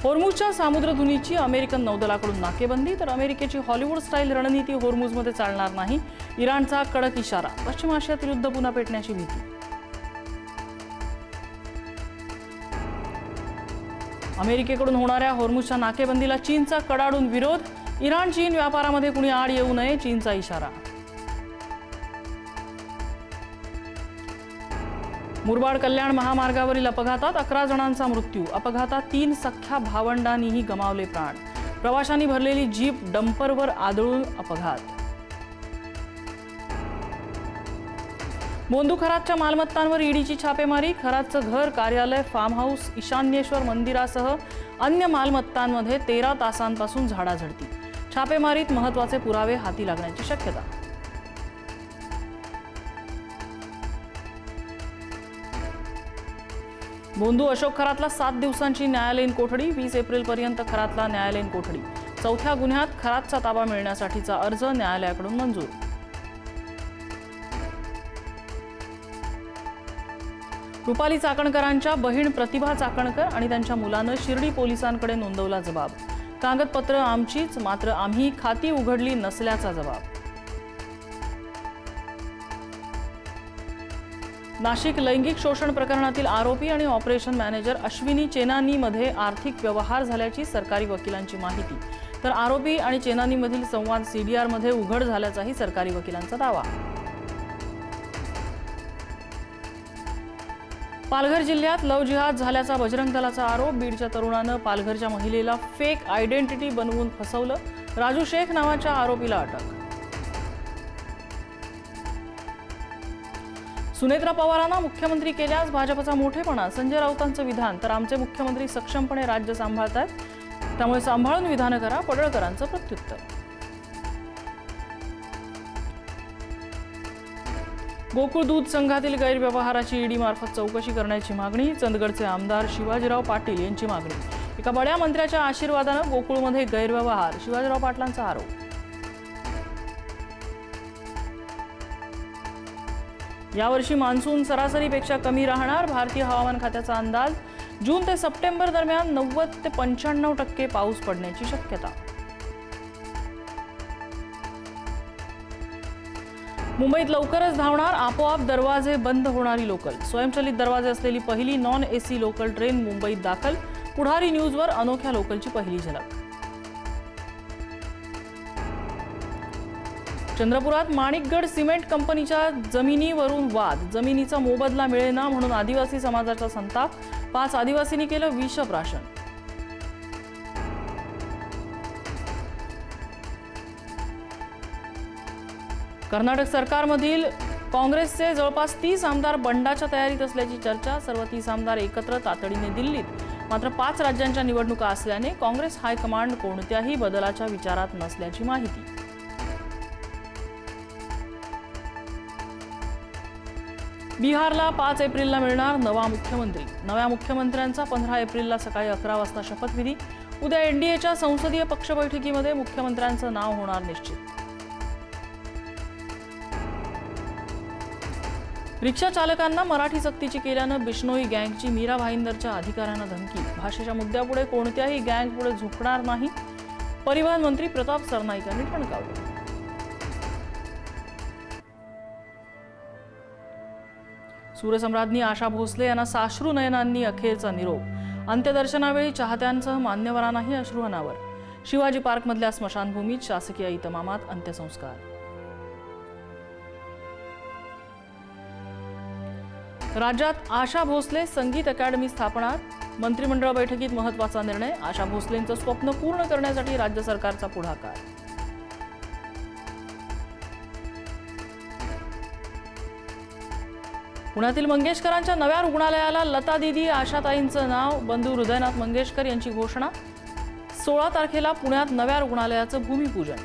होर्मुझच्या सामुद्रधुनीची American नौदलाकडून नाकेबंदी, तर अमेरिकेची हॉलिवूड स्टाईल रणनीती होर्मुझमध्ये चालणार नाही. इराणचा कडक इशारा. पश्चिम आशियातील युद्ध पुन्हा पेटण्याची भीती. अमेरिकेकडून होणाऱ्या होर्मुझच्या नाकेबंदीला चीनचा कडाडून विरोध. इराण चीन व्यापारामध्ये कुणी आड येऊ नये, चीनचा इशारा. मुरबाड कल्याण महामार्गावरील अपघातात 11 जणांचा मृत्यू. अपघातात 3 सख्ख्या भावंडांनीही गमावले प्राण. प्रवाशांनी भरलेली जीप डंपरवर आदळून अपघात. मोंदू खरातच्या मालमत्तांवर ईडीची छापेमारी. खरातचं घर, कार्यालय, फार्म हाऊस, ईशान्येश्वर मंदिरासह अन्य मालमत्तांमध्ये 13 तासांपासून झाडाझडती. छापेमारीत महत्त्वाचे पुरावे हाती लागण्याची शक्यता. मोंदू अशोक खरातला 7 दिवसांची न्यायालयीन कोठडी. 20 एप्रिलपर्यंत खरातला न्यायालयीन कोठडी. चौथ्या गुन्ह्यात खरातचा ताबा मिळण्यासाठीचा अर्ज न्यायालयाकडून मंजूर. रुपाली चाकणकरांच्या बहीण प्रतिभा चाकणकर आणि त्यांच्या मुलानं शिर्डी पोलिसांकडे नोंदवला जबाब. कागदपत्र आमचीच, मात्र आम्ही खाती उघडली नसल्याचा जबाब. नाशिक लैंगिक शोषण प्रकरणातील आरोपी आणि ऑपरेशन मॅनेजर अश्विनी चेनानीमध्ये आर्थिक व्यवहार झाल्याची सरकारी वकिलांची माहिती, तर आरोपी आणि चेनानीमधील संवाद सीडीआरमध्ये उघड झाल्याचाही सरकारी वकिलांचा दावा. पालघर जिल्ह्यात लव्ह जिहाद झाल्याचा बजरंग दलाचा आरोप. बीडच्या तरुणानं पालघरच्या महिलेला फेक आयडेंटिटी बनवून फसवलं. राजू शेख नावाच्या आरोपीला अटक. सुनेत्रा पवारांना मुख्यमंत्री केल्यास भाजपचा मोठेपणा. संजय राऊतांचं विधान. तर आमचे मुख्यमंत्री सक्षमपणे राज्य सांभाळतात, त्यामुळे सांभाळून विधान करा, पडळकरांचं प्रत्युत्तर. गोकुळ दूध संघातील गैरव्यवहाराची ईडी मार्फत चौकशी करण्याची मागणी. चंदगडचे आमदार शिवाजीराव पाटील यांची मागणी. एका बड्या मंत्र्याच्या आशीर्वादानं गोकुळमध्ये गैरव्यवहार. शिवाजीराव पाटलांचा आरोप. यावर्षी मान्सून सरासरीपेक्षा कमी राहणार. भारतीय हवामान खात्याचा अंदाज. जून ते सप्टेंबर दरम्यान 90 ते 95% पाऊस पडण्याची शक्यता. मुंबईत लवकरच धावणार आपोआप दरवाजे बंद होणारी लोकल. स्वयंचलित दरवाजे असलेली पहिली नॉन एसी लोकल ट्रेन मुंबईत दाखल. पुढारी न्यूजवर अनोख्या लोकलची पहिली झलक. चंद्रपुरात माणिकगड सिमेंट कंपनीच्या जमिनीवरून वाद. जमिनीचा मोबदला मिळेना म्हणून आदिवासी समाजाचा संताप. 5 आदिवासींनी केलं विषप्राशन. कर्नाटक सरकारमधील काँग्रेसचे जवळपास 30 आमदार बंडाच्या तयारीत असल्याची चर्चा. सर्व 30 आमदार एकत्र तातडीने दिल्लीत. मात्र 5 राज्यांच्या निवडणुका असल्याने काँग्रेस हायकमांड कोणत्याही बदलाच्या विचारात नसल्याची माहिती. बिहारला 5 एप्रिलला मिळणार नवा मुख्यमंत्री. नव्या मुख्यमंत्र्यांचा 15 एप्रिलला सकाळी 11 वाजता शपथविधी. उद्या एनडीएच्या संसदीय पक्ष बैठकीमध्ये मुख्यमंत्र्यांचं नाव होणार निश्चित. रिक्षा चालकांना मराठी सक्तीची केल्यानं बिश्नोई गँगची मीरा भाईंदरच्या अधिकाऱ्यांना धमकी. भाषेच्या मुद्द्यापुढे कोणत्याही गँग पुढे झुकणार नाही. परिवहन मंत्री प्रताप सरनाईक यांनी ठणकावलं. सूरसम्राज्ञी आशा भोसले यांना साश्रू नयनांनी अखेरचा निरोप. अंत्यदर्शनावेळी चाहत्यांसह मान्यवरांनाही अश्रू अनावर. शिवाजी पार्कमधल्या स्मशानभूमीत शासकीय इतमामात अंत्यसंस्कार. राज्यात आशा भोसले संगीत अकादमी स्थापना. मंत्रिमंडळ बैठकीत महत्त्वाचा निर्णय. आशा भोसलेंचं स्वप्न पूर्ण करण्यासाठी राज्य सरकारचा पुढाकार. पुण्यातील मंगेशकरांच्या नव्या रुग्णालयाला लता दीदी आशाताईंचं नाव. बंधू हृदयनाथ मंगेशकर यांची घोषणा. 16 तारखेला पुण्यात नव्या रुग्णालयाचं भूमिपूजन.